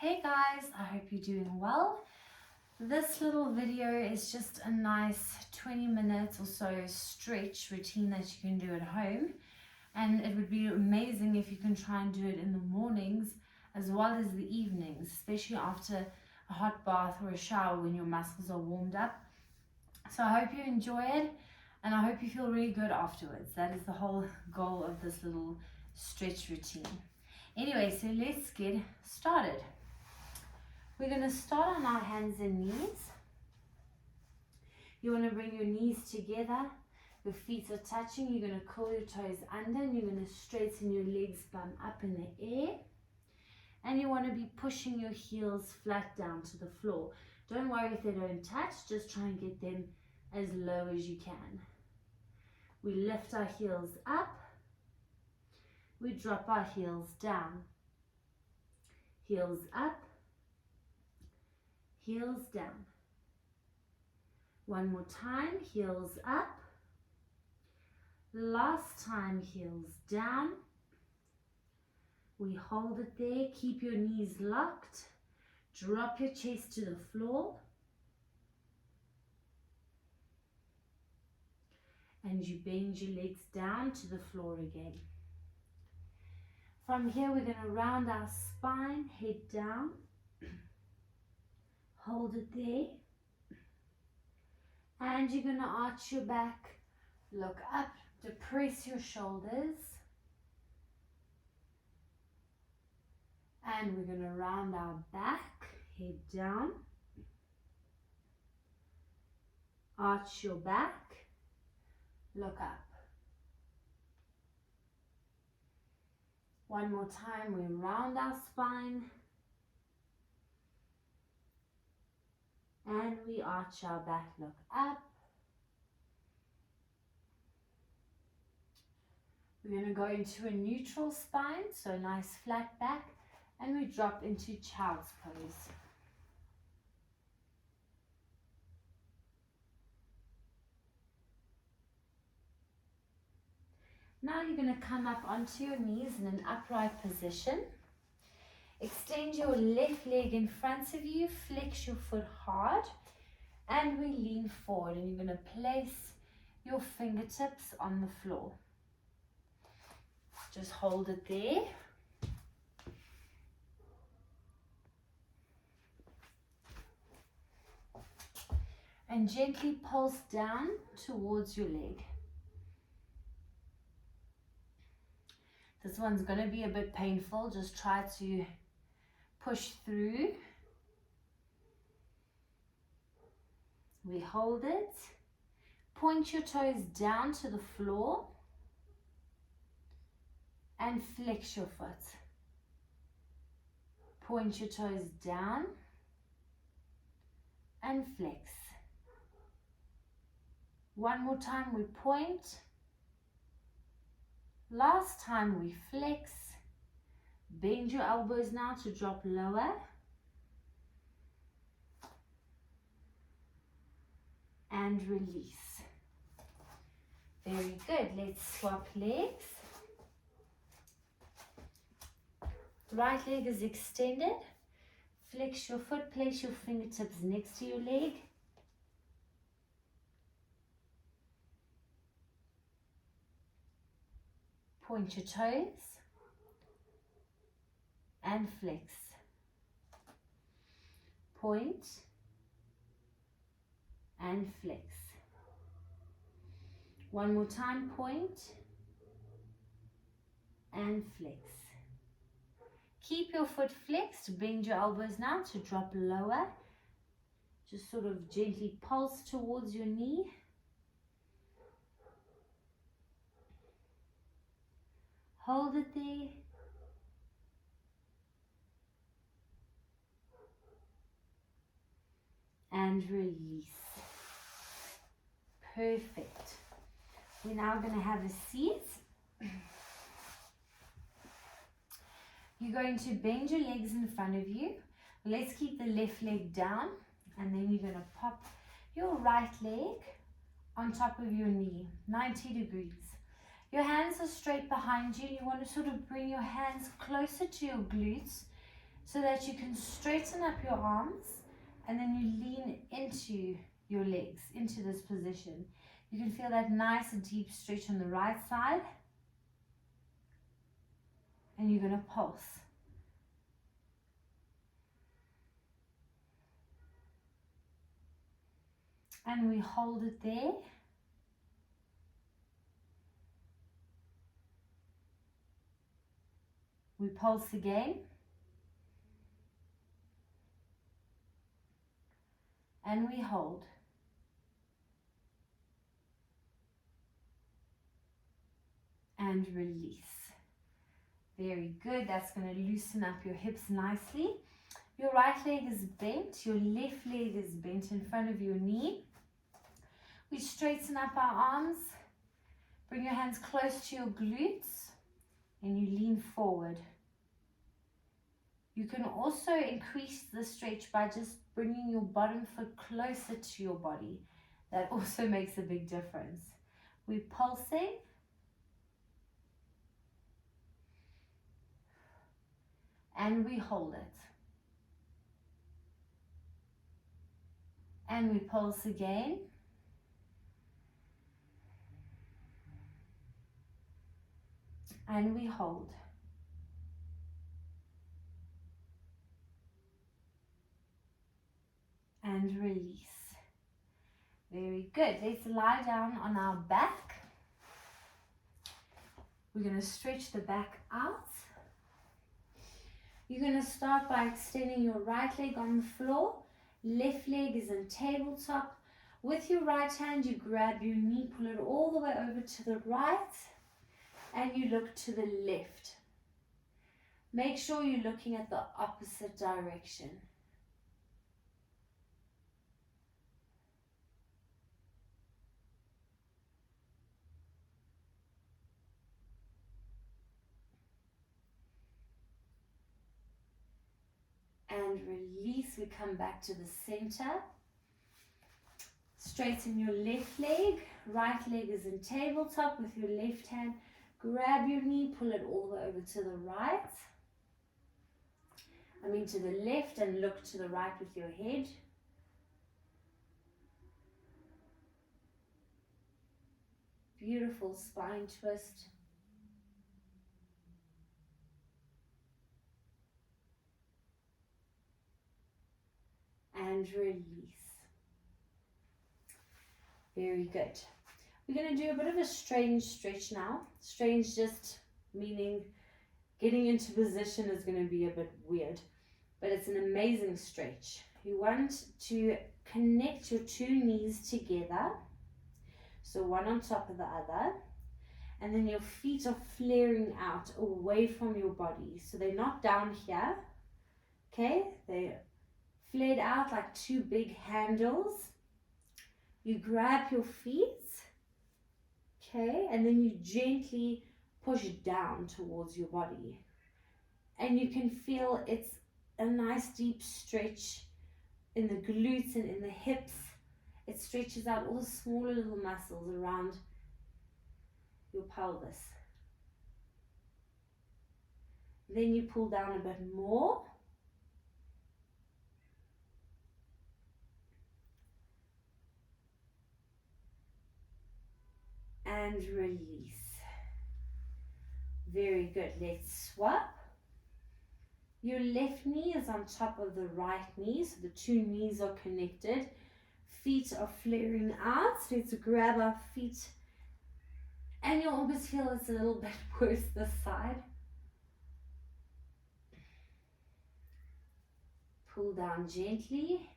Hey guys, I hope you're doing well. This little video is just a nice 20 minutes or so stretch routine that you can do at home. And it would be amazing if you can try and do it in the mornings as well as the evenings, especially after a hot bath or a shower when your muscles are warmed up. So I hope you enjoy it and I hope you feel really good afterwards. That is the whole goal of this little stretch routine. Anyway, so let's get started. We're going to start on our hands and knees. You want to bring your knees together. Your feet are touching. You're going to curl your toes under and you're going to straighten your legs bum up in the air. And you want to be pushing your heels flat down to the floor. Don't worry if they don't touch. Just try and get them as low as you can. We lift our heels up. We drop our heels down. Heels up. Heels down. One more time, heels up. Last time, heels down. We hold it there. Keep your knees locked. Drop your chest to the floor. And you bend your legs down to the floor again. From here, we're going to round our spine, head down. Hold it there. And you're going to arch your back, look up, depress your shoulders. And we're going to round our back, head down. Arch your back, look up. One more time, we round our spine. And we arch our back, look up. We're going to go into a neutral spine, so nice flat back, and we drop into child's pose. Now you're going to come up onto your knees in an upright position. Extend your left leg in front of you, flex your foot hard, and we lean forward. And you're going to place your fingertips on the floor. Just hold it there. And gently pulse down towards your leg. This one's going to be a bit painful. Just try to push through. We hold it. Point your toes down to the floor and flex your foot. Point your toes down and flex. One more time we point. Last time we flex. Bend your elbows now to drop lower. And release. Very good. Let's swap legs. Right leg is extended. Flex your foot. Place your fingertips next to your leg. Point your toes. And flex. Point and flex. One more time, point and flex. Keep your foot flexed, bend your elbows now to drop lower. Just sort of gently pulse towards your knee. Hold it there. And release. Perfect. We're now going to have a seat. You're going to bend your legs in front of you. Let's keep the left leg down. And then you're going to pop your right leg on top of your knee, 90 degrees. Your hands are straight behind you. You want to sort of bring your hands closer to your glutes so that you can straighten up your arms and then you lean into your legs, into this position. You can feel that nice and deep stretch on the right side, and you're going to pulse. And we hold it there. We pulse again. And we hold. And release. Very good. That's going to loosen up your hips nicely. Your right leg is bent. Your left leg is bent in front of your knee. We straighten up our arms. Bring your hands close to your glutes. And you lean forward. You can also increase the stretch by just bringing your bottom foot closer to your body. That also makes a big difference. We're pulsing. And we hold it. And we pulse again. And we hold. And release. Very good. Let's lie down on our back. We're going to stretch the back out. You're going to start by extending your right leg on the floor. Left leg is in tabletop. With your right hand, you grab your knee, pull it all the way over to the right, and you look to the left. Make sure you're looking at the opposite direction. And release. We come back to the center. Straighten your left leg. Right leg is in tabletop. With your left hand, grab your knee, pull it all the way over to the right. To the left, and look to the right with your head. Beautiful spine twist. And release. Very good. We're going to do a bit of a strange stretch now. Strange just meaning getting into position is going to be a bit weird, but it's an amazing stretch. You want to connect your two knees together, so one on top of the other, and then your feet are flaring out away from your body, so they're not down here, okay? They're flared out like two big handles. You grab your feet, okay, and then you gently push down towards your body. And you can feel it's a nice deep stretch in the glutes and in the hips. It stretches out all the smaller little muscles around your pelvis. Then you pull down a bit more. And release. Very good. Let's swap. Your left knee is on top of the right knee, so the two knees are connected. Feet are flaring out. Let's grab our feet, and you'll almost feel it's a little bit worse this side. Pull down gently.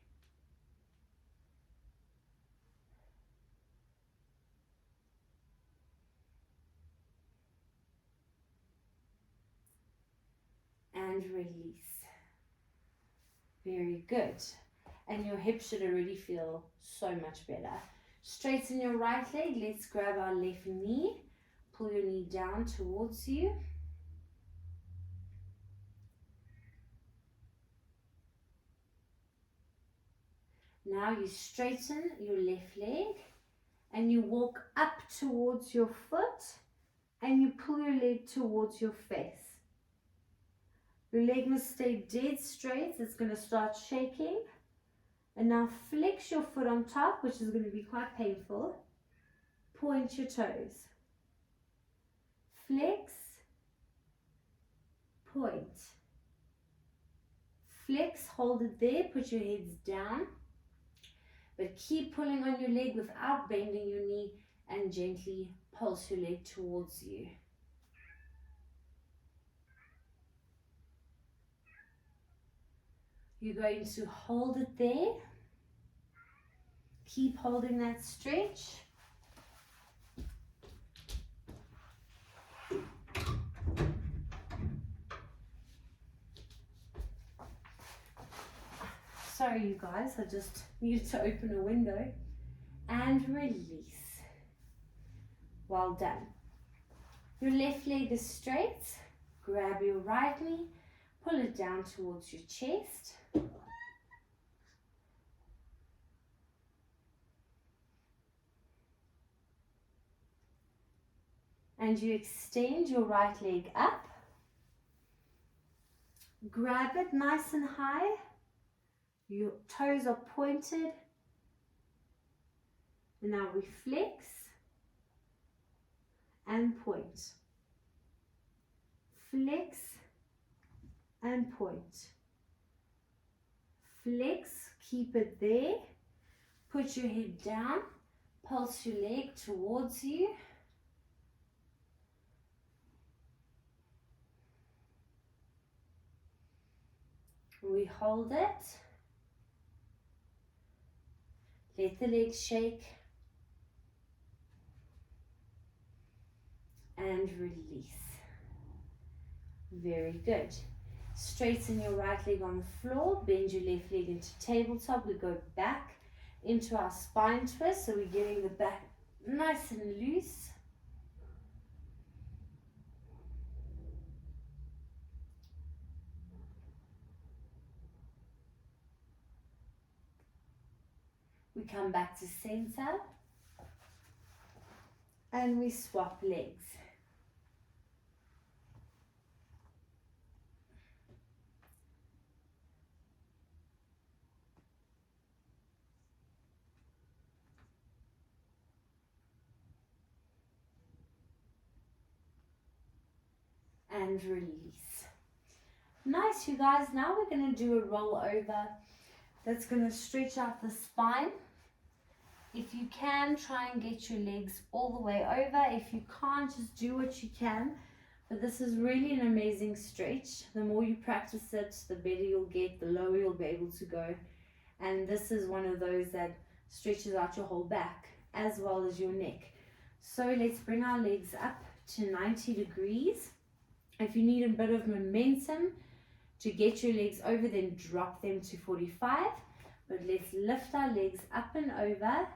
And release. Very good. And your hips should already feel so much better. Straighten your right leg. Let's grab our left knee. Pull your knee down towards you. Now you straighten your left leg and you walk up towards your foot and you pull your leg towards your face. Your leg must stay dead straight. It's going to start shaking. And now flex your foot on top, which is going to be quite painful. Point your toes. Flex. Point. Flex, hold it there, put your heads down. But keep pulling on your leg without bending your knee and gently pulse your leg towards you. You're going to hold it there. Keep holding that stretch. Sorry you guys, I just needed to open a window. And release. Well done. Your left leg is straight. Grab your right knee, pull it down towards your chest. And you extend your right leg up. Grab it nice and high. Your toes are pointed. And now we flex and point. Flex and point. Flex, keep it there. Put your head down. Pulse your leg towards you. We hold it. Let the legs shake. And release. Very good. Straighten your right leg on the floor. Bend your left leg into tabletop. We go back into our spine twist. So we're getting the back nice and loose. We come back to center. And we swap legs. And release. Nice, you guys. Now we're going to do a roll over. That's going to stretch out the spine. If you can, try and get your legs all the way over. If you can't, just do what you can. But this is really an amazing stretch. The more you practice it, the better you'll get, the lower you'll be able to go. And this is one of those that stretches out your whole back as well as your neck. So let's bring our legs up to 90 degrees. If you need a bit of momentum to get your legs over, then drop them to 45. But let's lift our legs up and over.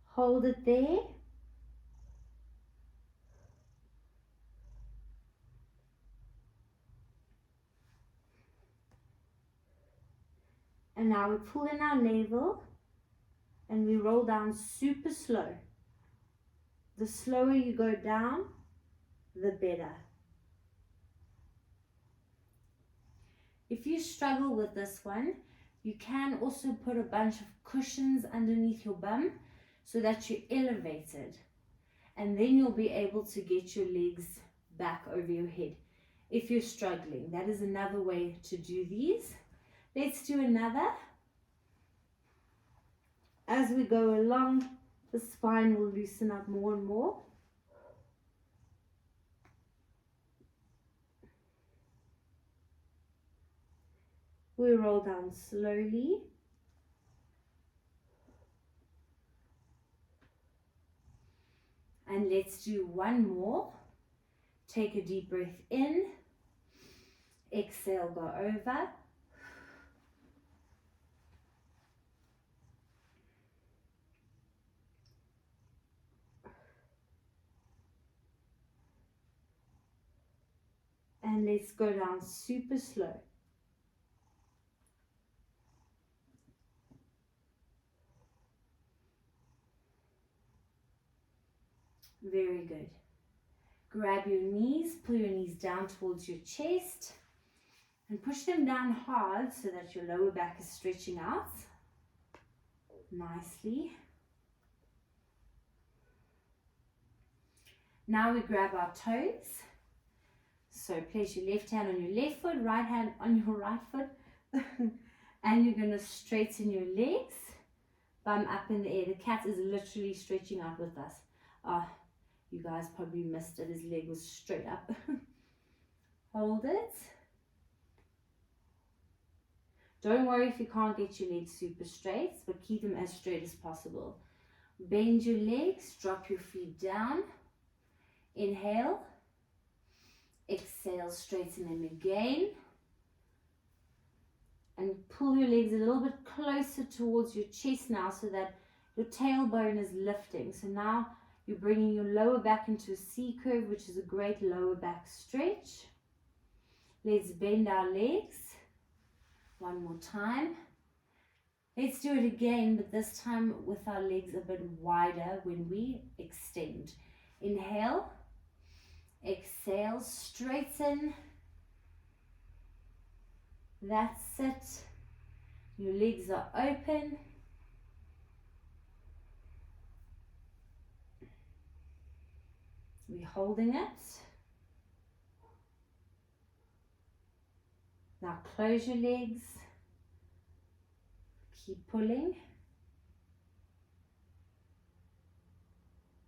Hold it there. And now we pull in our navel and we roll down super slow. The slower you go down, the better. If you struggle with this one, you can also put a bunch of cushions underneath your bum so that you're elevated. And then you'll be able to get your legs back over your head. If you're struggling, that is another way to do these. Let's do another. As we go along, the spine will loosen up more and more. We roll down slowly. And let's do one more. Take a deep breath in. Exhale, go over. And let's go down super slow. Very good. Grab your knees, pull your knees down towards your chest and push them down hard so that your lower back is stretching out nicely. Now we grab our toes. So place your left hand on your left foot, right hand on your right foot. And you're going to straighten your legs. Bum up in the air. The cat is literally stretching out with us. You guys probably missed it. His leg was straight up. Hold it. Don't worry if you can't get your legs super straight, but keep them as straight as possible. Bend your legs, drop your feet down. Inhale. Exhale, straighten them again. And pull your legs a little bit closer towards your chest now so that your tailbone is lifting. So now you're bringing your lower back into a C curve, which is a great lower back stretch. Let's bend our legs. One more time. Let's do it again, but this time with our legs a bit wider when we extend. Inhale. Exhale, straighten. That's it. Your legs are open. We're holding it. Now close your legs. Keep pulling.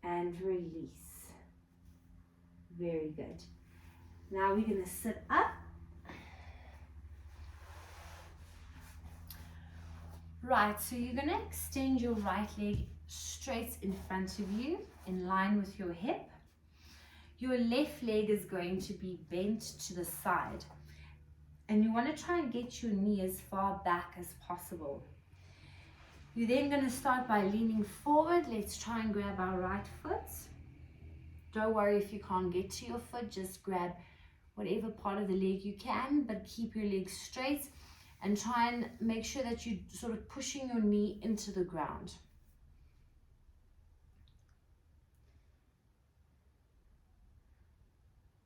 And release. Very good. Now we're going to sit up. Right, so you're going to extend your right leg straight in front of you, in line with your hip. Your left leg is going to be bent to the side. And you want to try and get your knee as far back as possible. You're then going to start by leaning forward. Let's try and grab our right foot. Don't worry if you can't get to your foot, just grab whatever part of the leg you can, but keep your legs straight and try and make sure that you're sort of pushing your knee into the ground.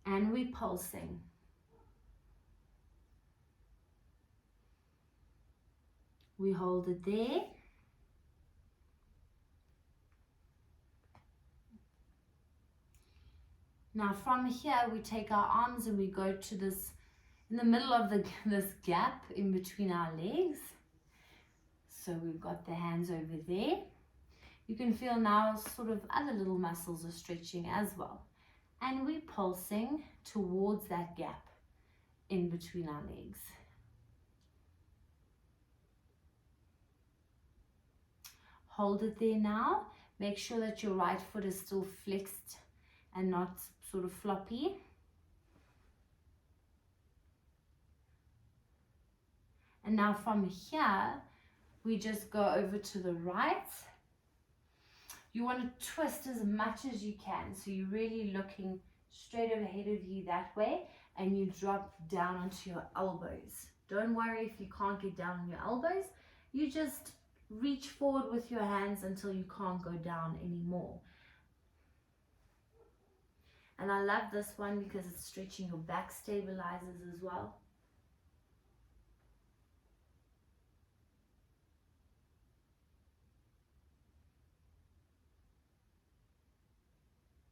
And we're pulsing. We hold it there. Now from here, we take our arms and we go to this, in the middle of this gap in between our legs. So we've got the hands over there. You can feel now sort of other little muscles are stretching as well. And we're pulsing towards that gap in between our legs. Hold it there now. Make sure that your right foot is still flexed and not sort of floppy. And now from here, we just go over to the right. You want to twist as much as you can. So you're really looking straight ahead of you that way, and you drop down onto your elbows. Don't worry if you can't get down on your elbows. You just reach forward with your hands until you can't go down anymore. And I love this one because it's stretching your back stabilizers as well.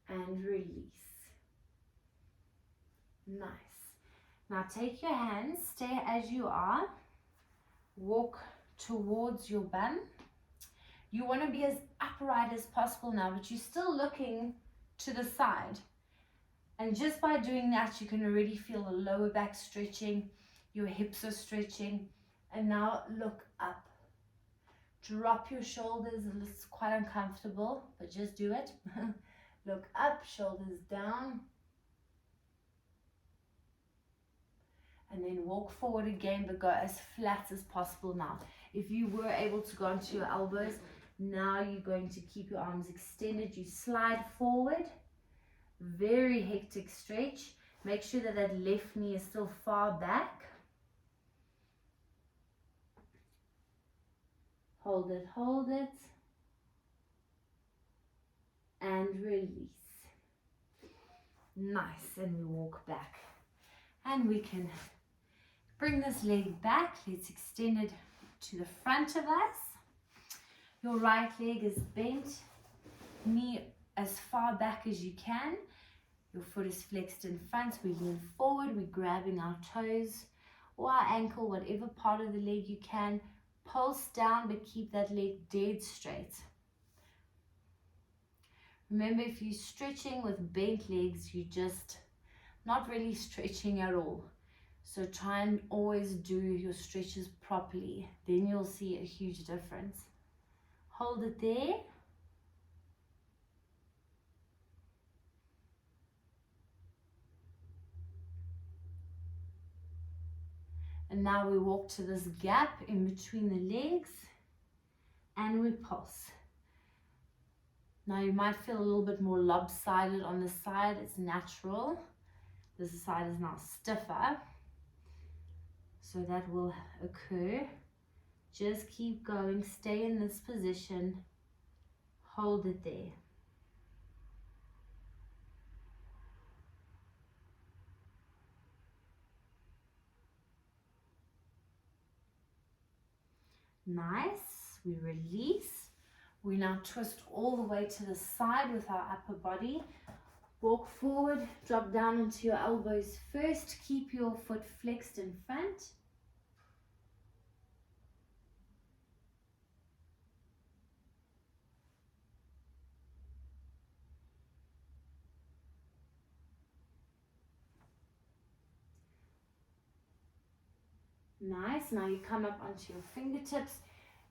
And release. Nice. Now take your hands, stay as you are, walk towards your bum. You want to be as upright as possible now, but you're still looking to the side. And just by doing that, you can already feel the lower back stretching, your hips are stretching, and now look up. Drop your shoulders, it's quite uncomfortable, but just do it. Look up, shoulders down. And then walk forward again, but go as flat as possible now. If you were able to go onto your elbows, now you're going to keep your arms extended. You slide forward. Very hectic stretch. Make sure that that left knee is still far back. Hold it, and release. Nice, and we walk back. And we can bring this leg back. Let's extend it to the front of us. Your right leg is bent, knee as far back as you can. Your foot is flexed in front. We lean forward, we're grabbing our toes or our ankle, whatever part of the leg you can. Pulse down, but keep that leg dead straight. Remember, if you're stretching with bent legs, you're just not really stretching at all. So try and always do your stretches properly. Then you'll see a huge difference. Hold it there. And now we walk to this gap in between the legs and we pulse. Now you might feel a little bit more lopsided on this side. It's natural. This side is now stiffer. So that will occur. Just keep going. Stay in this position. Hold it there. Nice. We release. We now twist all the way to the side with our upper body. Walk forward, drop down into your elbows first. Keep your foot flexed in front. Nice. Now you come up onto your fingertips.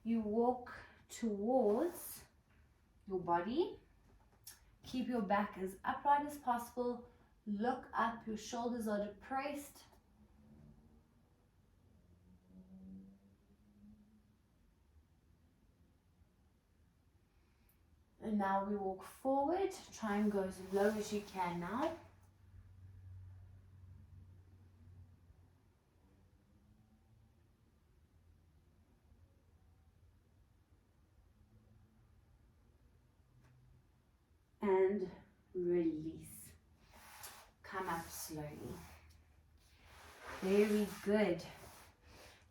You walk towards your body. Keep your back as upright as possible. Look up. Your shoulders are depressed. And now we walk forward. Try and go as low as you can now. And release. Come up slowly. Very good.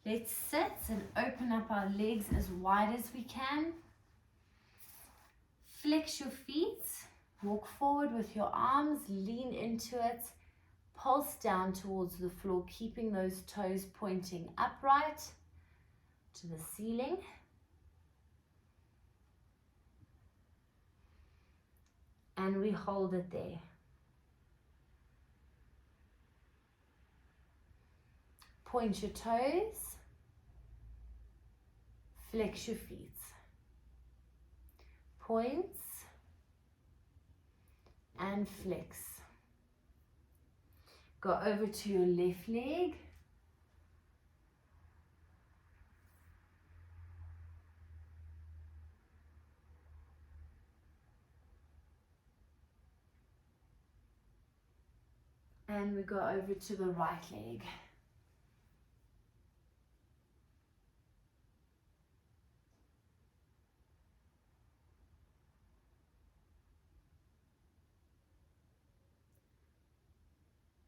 Let's sit and open up our legs as wide as we can. Flex your feet. Walk forward with your arms. Lean into it. Pulse down towards the floor, keeping those toes pointing upright to the ceiling. And we hold it there. Point your toes. Flex your feet. Points and flex. Go over to your left leg. And we go over to the right leg.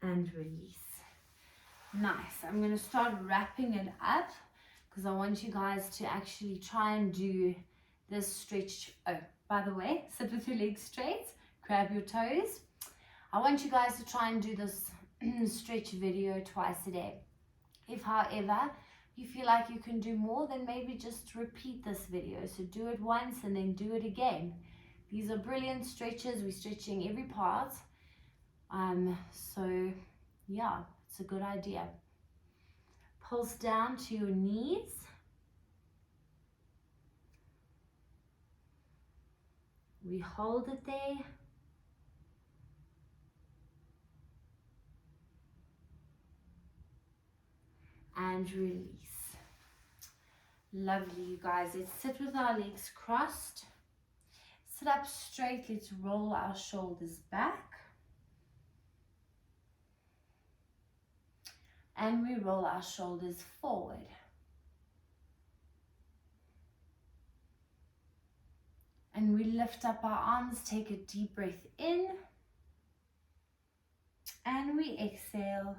And release. Nice. I'm going to start wrapping it up because I want you guys to actually try and do this stretch. Oh, by the way, sit with your legs straight, grab your toes. I want you guys to try and do this stretch video twice a day. If, however, you feel like you can do more, then maybe just repeat this video. So do it once and then do it again. These are brilliant stretches. We're stretching every part. So yeah, it's a good idea. Pulse down to your knees. We hold it there. And release. Lovely, you guys. Let's sit with our legs crossed. Sit up straight. Let's roll our shoulders back. And we roll our shoulders forward. And we lift up our arms. Take a deep breath in. And we exhale.